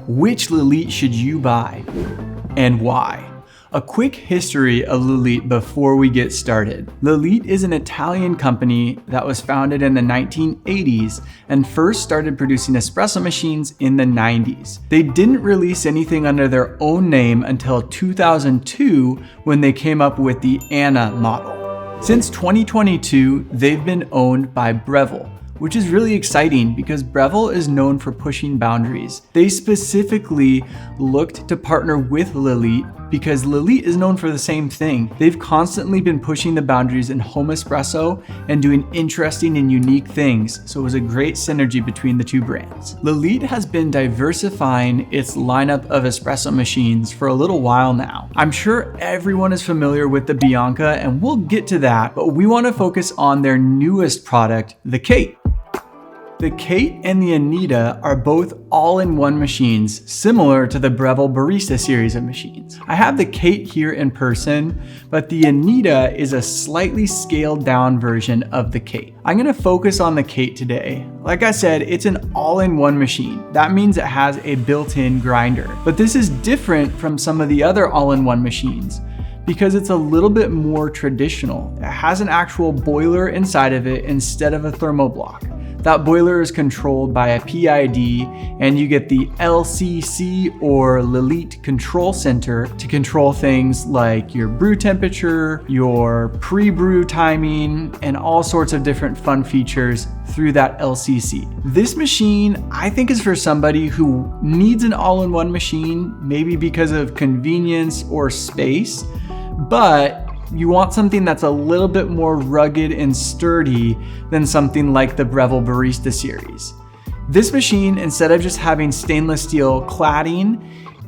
Which LELIT should you buy and why? A quick history of LELIT before we get started. LELIT is an Italian company that was founded in the 1980s and first started producing espresso machines in the 90s. They didn't release anything under their own name until 2002 when they came up with the Anita model. Since 2022, they've been owned by Breville, which is really exciting because Breville is known for pushing boundaries. They specifically looked to partner with LELIT because LELIT is known for the same thing. They've constantly been pushing the boundaries in home espresso and doing interesting and unique things, so it was a great synergy between the two brands. LELIT has been diversifying its lineup of espresso machines for a little while now. I'm sure everyone is familiar with the Bianca, and we'll get to that, but we want to focus on their newest product, the Kate. The Kate and the Anita are both all-in-one machines similar to the Breville Barista series of machines. I have the Kate here in person, but the Anita is a slightly scaled down version of the Kate. I'm gonna focus on the Kate today. Like I said, it's an all-in-one machine. That means it has a built-in grinder. But this is different from some of the other all-in-one machines because it's a little bit more traditional. It has an actual boiler inside of it instead of a thermoblock. That boiler is controlled by a PID, and you get the LCC or LELIT Control Center to control things like your brew temperature, your pre-brew timing, and all sorts of different fun features through that LCC. This machine, I think, is for somebody who needs an all-in-one machine, maybe because of convenience or space, but you want something that's a little bit more rugged and sturdy than something like the Breville Barista series. This machine, instead of just having stainless steel cladding,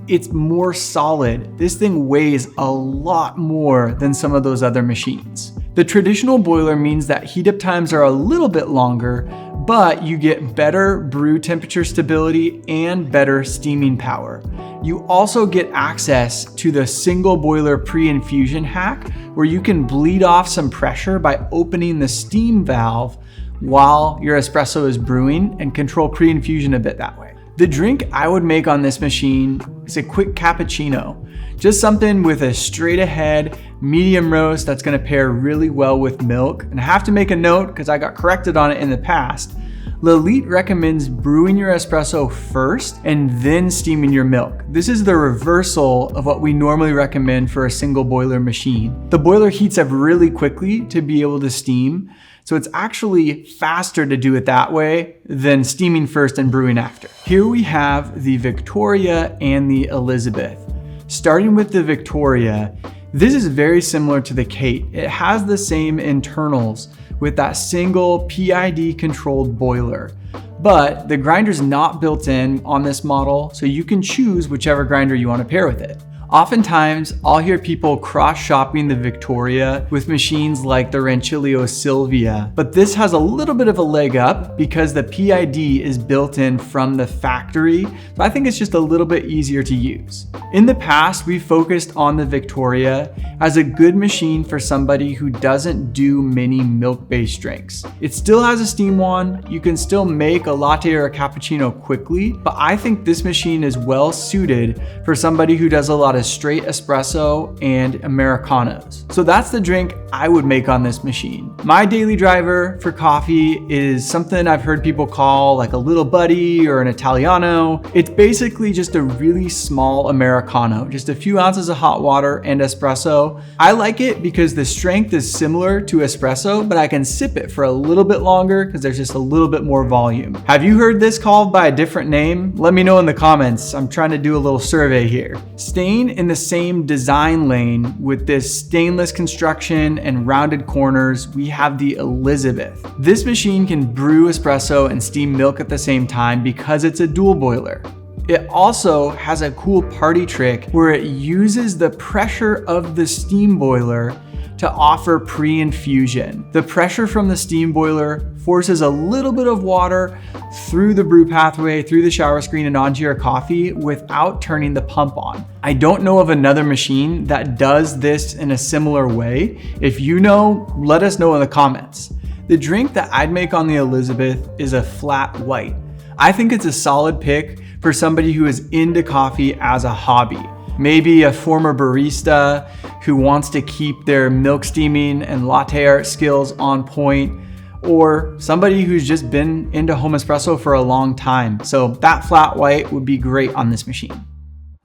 it's more solid. This thing weighs a lot more than some of those other machines. The traditional boiler means that heat up times are a little bit longer, but you get better brew temperature stability and better steaming power. You also get access to the single boiler pre-infusion hack where you can bleed off some pressure by opening the steam valve while your espresso is brewing and control pre-infusion a bit that way. The drink I would make on this machine is a quick cappuccino. Just something with a straight ahead medium roast that's gonna pair really well with milk. And I have to make a note because I got corrected on it in the past. LELIT recommends brewing your espresso first and then steaming your milk. This is the reversal of what we normally recommend for a single boiler machine. The boiler heats up really quickly to be able to steam, so it's actually faster to do it that way than steaming first and brewing after. Here we have the Victoria and the Elizabeth. Starting with the Victoria, this is very similar to the Kate. It has the same internals with that single PID controlled boiler, but the grinder's not built in on this model, so you can choose whichever grinder you want to pair with it. Oftentimes, I'll hear people cross-shopping the Victoria with machines like the Rancilio Silvia, but this has a little bit of a leg up because the PID is built in from the factory, so I think it's just a little bit easier to use. In the past, we focused on the Victoria as a good machine for somebody who doesn't do many milk-based drinks. It still has a steam wand, you can still make a latte or a cappuccino quickly, but I think this machine is well suited for somebody who does a lot of straight espresso and Americanos. So that's the drink I would make on this machine. My daily driver for coffee is something I've heard people call like a little buddy or an Italiano. It's basically just a really small Americano, just a few ounces of hot water and espresso. I like it because the strength is similar to espresso, but I can sip it for a little bit longer because there's just a little bit more volume. Have you heard this called by a different name? Let me know in the comments. I'm trying to do a little survey here. Staying in the same design lane with this stainless construction and rounded corners, we have the Elizabeth. This machine can brew espresso and steam milk at the same time because it's a dual boiler. It also has a cool party trick where it uses the pressure of the steam boiler to offer pre-infusion. The pressure from the steam boiler forces a little bit of water through the brew pathway, through the shower screen and onto your coffee without turning the pump on. I don't know of another machine that does this in a similar way. If you know, let us know in the comments. The drink that I'd make on the Elizabeth is a flat white. I think it's a solid pick for somebody who is into coffee as a hobby. Maybe a former barista who wants to keep their milk steaming and latte art skills on point, or somebody who's just been into home espresso for a long time. So that flat white would be great on this machine.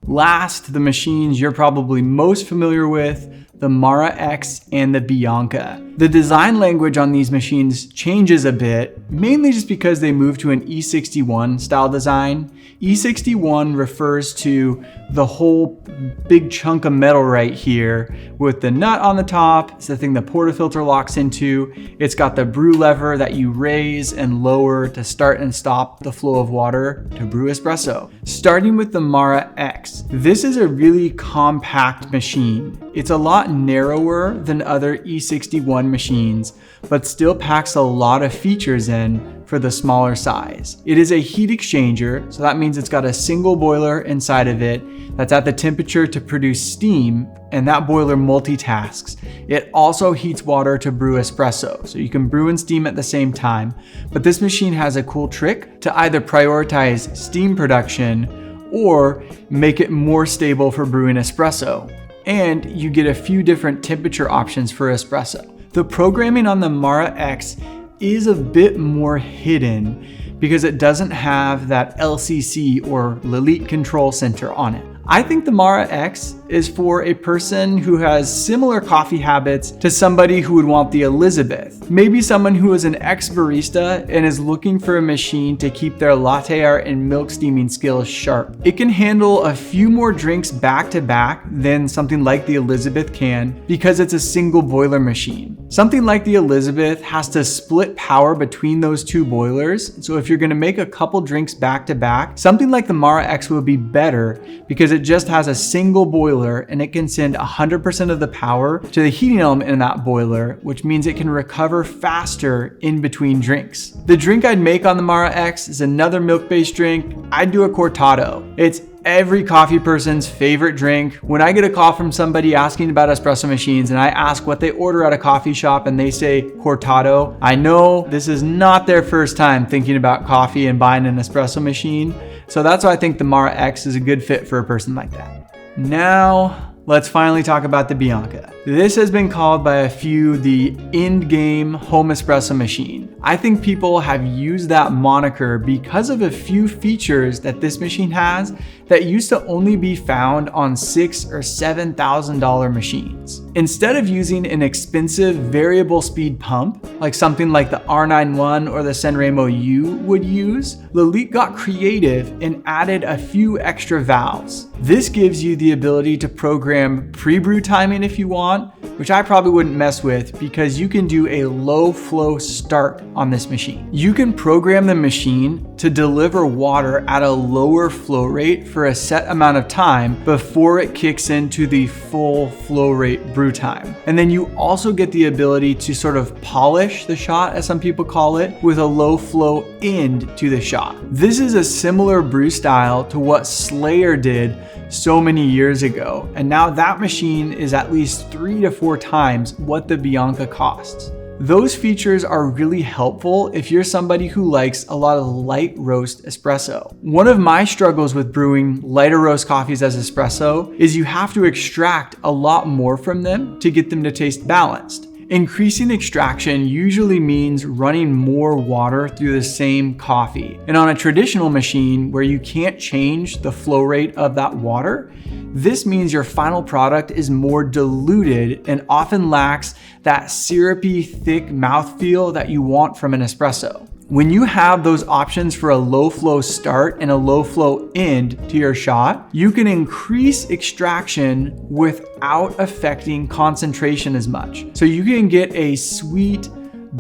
Last, the machines you're probably most familiar with, the Mara X and the Bianca. The design language on these machines changes a bit, mainly just because they move to an E61 style design. E61 refers to the whole big chunk of metal right here with the nut on the top. It's the thing the portafilter locks into. It's got the brew lever that you raise and lower to start and stop the flow of water to brew espresso. Starting with the Mara X, this is a really compact machine. It's a lot narrower than other E61 machines, but still packs a lot of features in for the smaller size. It is a heat exchanger, so that means it's got a single boiler inside of it that's at the temperature to produce steam, and that boiler multitasks. It also heats water to brew espresso, so you can brew and steam at the same time. But this machine has a cool trick to either prioritize steam production or make it more stable for brewing espresso. And you get a few different temperature options for espresso. The programming on the Mara X is a bit more hidden because it doesn't have that LCC or LELIT control center on it. I think the Mara X is for a person who has similar coffee habits to somebody who would want the Elizabeth. Maybe someone who is an ex-barista and is looking for a machine to keep their latte art and milk steaming skills sharp. It can handle a few more drinks back to back than something like the Elizabeth can because it's a single boiler machine. Something like the Elizabeth has to split power between those two boilers. So if you're gonna make a couple drinks back to back, something like the Mara X will be better because it just has a single boiler and it can send 100% of the power to the heating element in that boiler, which means it can recover faster in between drinks. The drink I'd make on the Mara X is another milk-based drink. I'd do a cortado. It's every coffee person's favorite drink. When I get a call from somebody asking about espresso machines and I ask what they order at a coffee shop and they say cortado, I know this is not their first time thinking about coffee and buying an espresso machine. So that's why I think the Mara X is a good fit for a person like that. Now, let's finally talk about the Bianca. This has been called by a few the end-game home espresso machine. I think people have used that moniker because of a few features that this machine has that used to only be found on $6,000 or $7,000 machines. Instead of using an expensive variable speed pump, like something like the R91 or the Sanremo U would use, LELIT got creative and added a few extra valves. This gives you the ability to program pre-brew timing if you want, which I probably wouldn't mess with because you can do a low flow start on this machine. You can program the machine to deliver water at a lower flow rate for a set amount of time before it kicks into the full flow rate brew time. And then you also get the ability to sort of polish the shot, as some people call it, with a low flow end to the shot. This is a similar brew style to what Slayer did so many years ago. And now that machine is at least 3 to 4 times what the Bianca costs. Those features are really helpful if you're somebody who likes a lot of light roast espresso. One of my struggles with brewing lighter roast coffees as espresso is you have to extract a lot more from them to get them to taste balanced. Increasing extraction usually means running more water through the same coffee. And on a traditional machine where you can't change the flow rate of that water, this means your final product is more diluted and often lacks that syrupy, thick mouthfeel that you want from an espresso. When you have those options for a low flow start and a low flow end to your shot, you can increase extraction without affecting concentration as much. So you can get a sweet,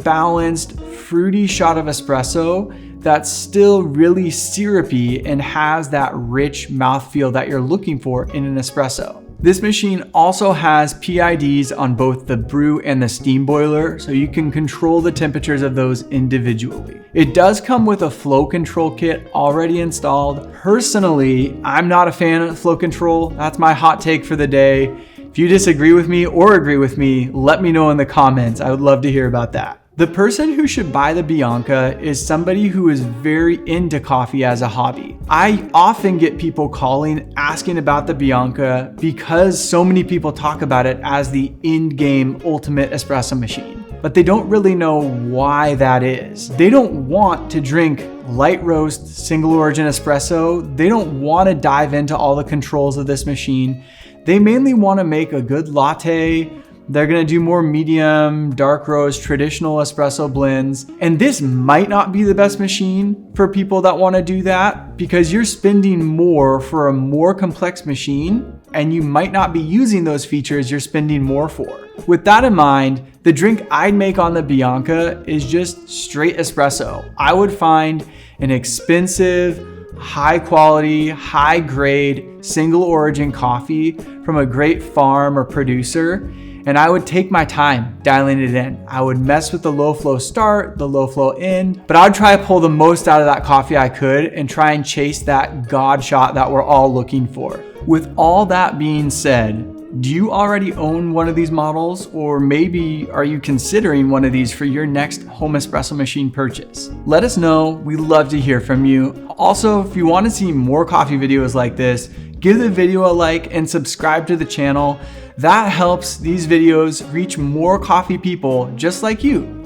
balanced, fruity shot of espresso that's still really syrupy and has that rich mouthfeel that you're looking for in an espresso. This machine also has PIDs on both the brew and the steam boiler, so you can control the temperatures of those individually. It does come with a flow control kit already installed. Personally, I'm not a fan of flow control. That's my hot take for the day. If you disagree with me or agree with me, let me know in the comments. I would love to hear about that. The person who should buy the Bianca is somebody who is very into coffee as a hobby. I often get people calling asking about the Bianca because so many people talk about it as the in-game ultimate espresso machine, but they don't really know why that is. They don't want to drink light roast single origin espresso. They don't want to dive into all the controls of this machine. They mainly want to make a good latte. They're gonna do more medium, dark roast, traditional espresso blends. And this might not be the best machine for people that wanna do that because you're spending more for a more complex machine and you might not be using those features you're spending more for. With that in mind, the drink I'd make on the Bianca is just straight espresso. I would find an expensive, high quality, high grade, single origin coffee from a great farm or producer. And I would take my time dialing it in. I would mess with the low flow start, the low flow end, but I would try to pull the most out of that coffee I could and try and chase that God shot that we're all looking for. With all that being said, do you already own one of these models, or maybe are you considering one of these for your next home espresso machine purchase? Let us know. We love to hear from you. Also, if you want to see more coffee videos like this, give the video a like and subscribe to the channel. That helps these videos reach more coffee people just like you.